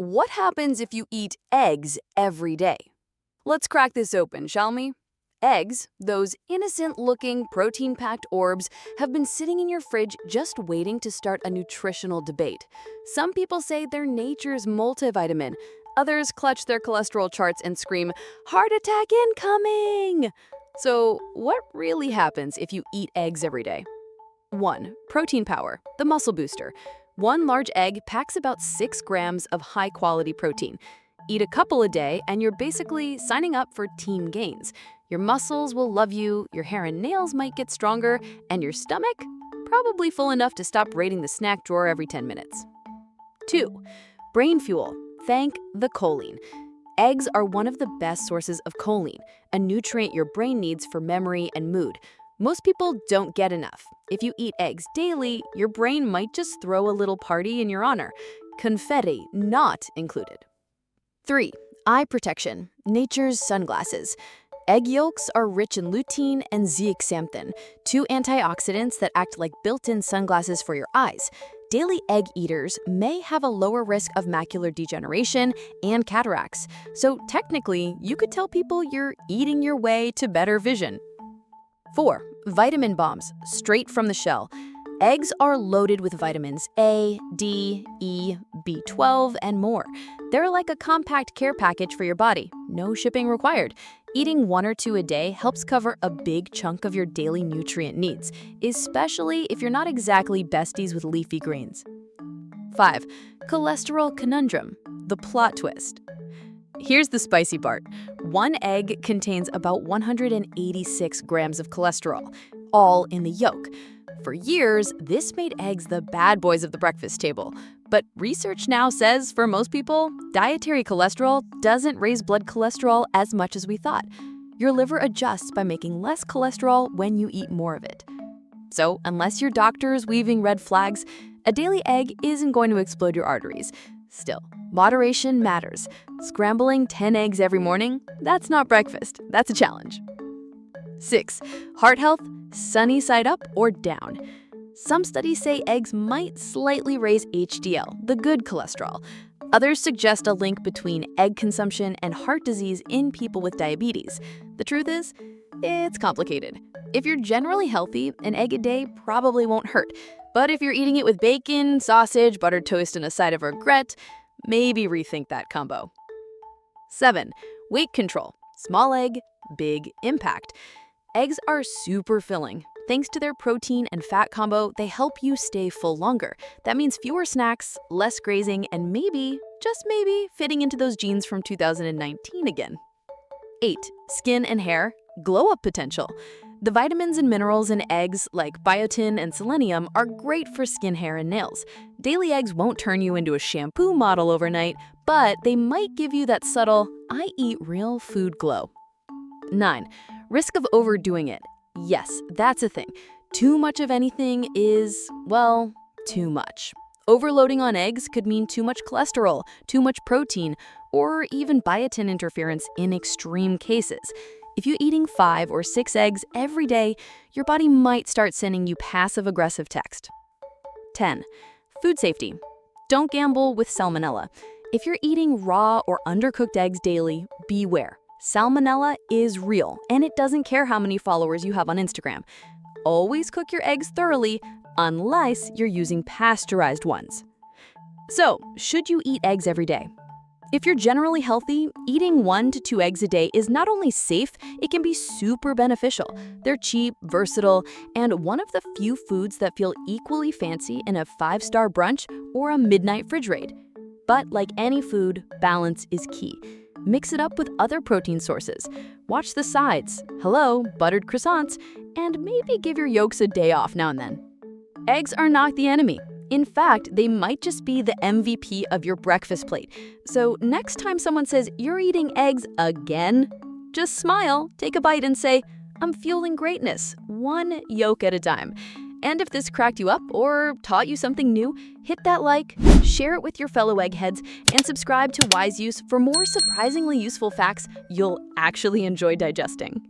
What happens if you eat eggs every day? Let's crack this open, shall we? Eggs, those innocent-looking, protein-packed orbs, have been sitting in your fridge just waiting to start a nutritional debate. Some people say they're nature's multivitamin. Others clutch their cholesterol charts and scream, "Heart attack incoming!" So, what really happens if you eat eggs every day? 1. Protein power, the muscle booster. One large egg packs about 6 grams of high-quality protein. Eat a couple a day, and you're basically signing up for team gains. Your muscles will love you, your hair and nails might get stronger, and your stomach? Probably full enough to stop raiding the snack drawer every 10 minutes. 2. Brain fuel. Thank the choline. Eggs are one of the best sources of choline, a nutrient your brain needs for memory and mood. Most people don't get enough. If you eat eggs daily, your brain might just throw a little party in your honor. Confetti not included. 3. Eye protection. Nature's sunglasses. Egg yolks are rich in lutein and zeaxanthin, two antioxidants that act like built-in sunglasses for your eyes. Daily egg eaters may have a lower risk of macular degeneration and cataracts, so technically, you could tell people you're eating your way to better vision. 4. Vitamin bombs, straight from the shell. Eggs are loaded with vitamins A, D, E, B12, and more. They're like a compact care package for your body, no shipping required. Eating 1 or 2 a day helps cover a big chunk of your daily nutrient needs, especially if you're not exactly besties with leafy greens. 5. Cholesterol conundrum, the plot twist. Here's the spicy part. 1 egg contains about 186 grams of cholesterol, all in the yolk. For years, this made eggs the bad boys of the breakfast table. But research now says for most people, dietary cholesterol doesn't raise blood cholesterol as much as we thought. Your liver adjusts by making less cholesterol when you eat more of it. So, unless your doctor is weaving red flags, a daily egg isn't going to explode your arteries. Still, moderation matters. Scrambling 10 eggs every morning? That's not breakfast. That's a challenge. 6. Heart health, sunny side up or down. Some studies say eggs might slightly raise HDL, the good cholesterol. Others suggest a link between egg consumption and heart disease in people with diabetes. The truth is, it's complicated. If you're generally healthy, an egg a day probably won't hurt. But if you're eating it with bacon, sausage, buttered toast, and a side of regret, maybe rethink that combo. 7. Weight control. Small egg, big impact. Eggs are super filling. Thanks to their protein and fat combo, they help you stay full longer. That means fewer snacks, less grazing, and maybe, just maybe, fitting into those jeans from 2019 again. 8. Skin and hair, glow-up potential. The vitamins and minerals in eggs, like biotin and selenium, are great for skin, hair, and nails. Daily eggs won't turn you into a shampoo model overnight, but they might give you that subtle, I eat real food glow. 9. Risk of overdoing it. Yes, that's a thing. Too much of anything is, well, too much. Overloading on eggs could mean too much cholesterol, too much protein, or even biotin interference in extreme cases. If you're eating 5 or 6 eggs every day, your body might start sending you passive-aggressive text. 10. Food safety. Don't gamble with salmonella. If you're eating raw or undercooked eggs daily, beware. Salmonella is real, and it doesn't care how many followers you have on Instagram. Always cook your eggs thoroughly, unless you're using pasteurized ones. So, should you eat eggs every day? If you're generally healthy, eating 1 to 2 eggs a day is not only safe, it can be super beneficial. They're cheap, versatile, and one of the few foods that feel equally fancy in a 5-star brunch or a midnight fridge raid. But like any food, balance is key. Mix it up with other protein sources. Watch the sides. Hello, buttered croissants. And maybe give your yolks a day off now and then. Eggs are not the enemy. In fact, they might just be the MVP of your breakfast plate. So next time someone says you're eating eggs again, just smile, take a bite and say, I'm fueling greatness, 1 yolk at a time. And if this cracked you up or taught you something new, hit that like, share it with your fellow eggheads, and subscribe to Wiseuse for more surprisingly useful facts you'll actually enjoy digesting.